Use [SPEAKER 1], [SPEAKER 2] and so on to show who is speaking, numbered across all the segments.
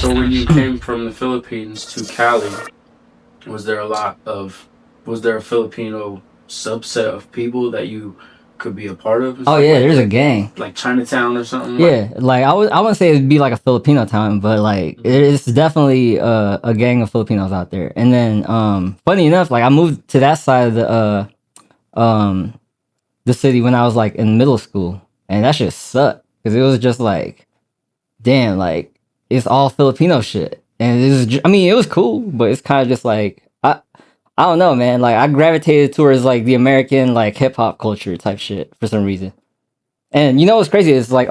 [SPEAKER 1] So when you came from the Philippines to Cali, was there a Filipino subset of people that you could be a part of and
[SPEAKER 2] Oh
[SPEAKER 1] stuff
[SPEAKER 2] yeah,
[SPEAKER 1] like
[SPEAKER 2] there's a
[SPEAKER 1] that?
[SPEAKER 2] gang.
[SPEAKER 1] Like Chinatown or something?
[SPEAKER 2] Yeah, like I wouldn't say it'd be like a Filipino town, but like it's definitely a gang of Filipinos out there. And then funny enough, like I moved to that side of um the city when I was like in middle school, and that shit sucked because it was just like, damn, like it's all Filipino shit, and I mean, it was cool, but it's kind of just like I don't know, man. Like I gravitated towards like the American like hip hop culture type shit for some reason. And you know what's crazy is like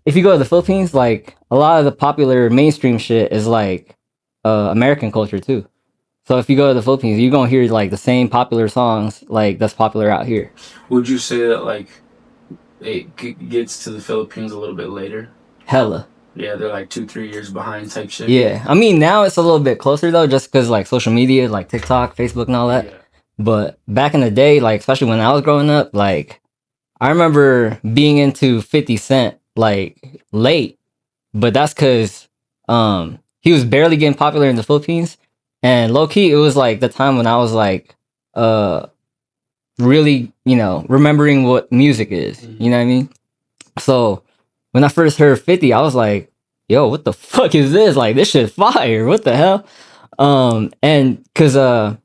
[SPEAKER 2] if you go to the Philippines, like a lot of the popular mainstream shit is like American culture too. So if you go to the Philippines, you're gonna hear like the same popular songs like that's popular out here.
[SPEAKER 1] Would you say that like gets to the Philippines a little bit later?
[SPEAKER 2] Hella.
[SPEAKER 1] Yeah, they're like 2-3 years behind type shit.
[SPEAKER 2] Yeah. I mean now it's a little bit closer though, just because like social media, like TikTok, Facebook and all that.
[SPEAKER 1] Yeah.
[SPEAKER 2] But back in the day, like especially when I was growing up, like I remember being into 50 Cent like late, but that's because he was barely getting popular in the Philippines, and low key it was like the time when I was like uh really, you know, remembering what music is. You know what I mean? So when I first heard 50, I was like, yo, what the fuck is this? Like this shit fire. What the hell? And cause so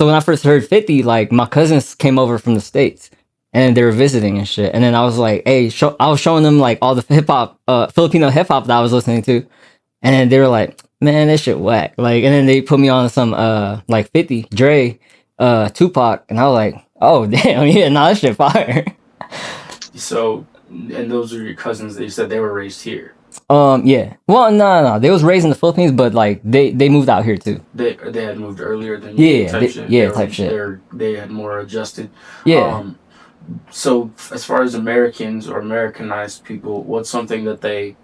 [SPEAKER 2] when I first heard 50, like my cousins came over from the States and they were visiting and shit. And then I was like, hey, I was showing them like all the hip hop, Filipino hip hop that I was listening to. And then they were like, man, this shit whack. Like, and then they put me on some like 50, Dre, Tupac, and I was like, oh damn, yeah, nah, this shit fire.
[SPEAKER 1] So, and those are your cousins that you said they were raised here.
[SPEAKER 2] Yeah. Well, no. They was raised in the Philippines, but like they moved out here too.
[SPEAKER 1] They had moved earlier than
[SPEAKER 2] Yeah,
[SPEAKER 1] you type shit.
[SPEAKER 2] yeah, type shit.
[SPEAKER 1] They had more adjusted.
[SPEAKER 2] Yeah.
[SPEAKER 1] So as far as Americans or Americanized people, what's something that they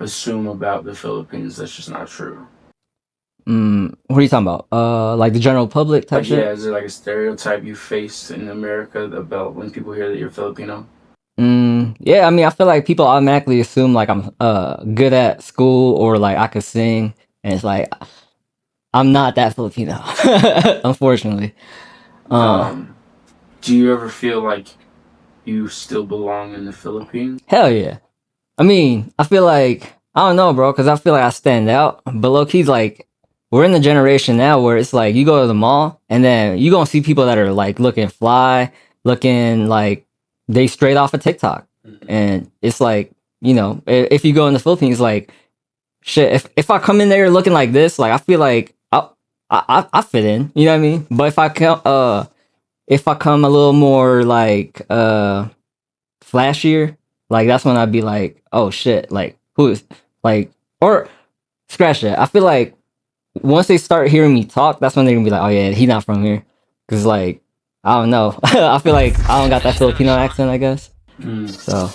[SPEAKER 1] assume about the Philippines that's just not true?
[SPEAKER 2] What are you talking about? Like the general public type
[SPEAKER 1] Like,
[SPEAKER 2] shit?
[SPEAKER 1] yeah, is there like a stereotype you face in America about when people hear that you're Filipino?
[SPEAKER 2] Yeah, I mean, I feel like people automatically assume like I'm good at school or like I could sing, and it's like I'm not that Filipino, unfortunately.
[SPEAKER 1] Do you ever feel like you still belong in the Philippines?
[SPEAKER 2] Hell yeah. I mean, I feel like I don't know, bro, because I feel like I stand out. But low key's like we're in the generation now where it's like you go to the mall and then you gonna see people that are like looking fly, looking like they straight off of TikTok, and it's like, you know, if you go in the Philippines, like shit, if I come in there looking like this, like I feel like I fit in, you know what I mean? But if I come a little more like flashier, like that's when I'd be like, oh shit, like who is like, or scratch that. I feel like once they start hearing me talk, that's when they're gonna be like, oh yeah, he not from here, because like I don't know, I feel like I don't got that Filipino accent, I guess. So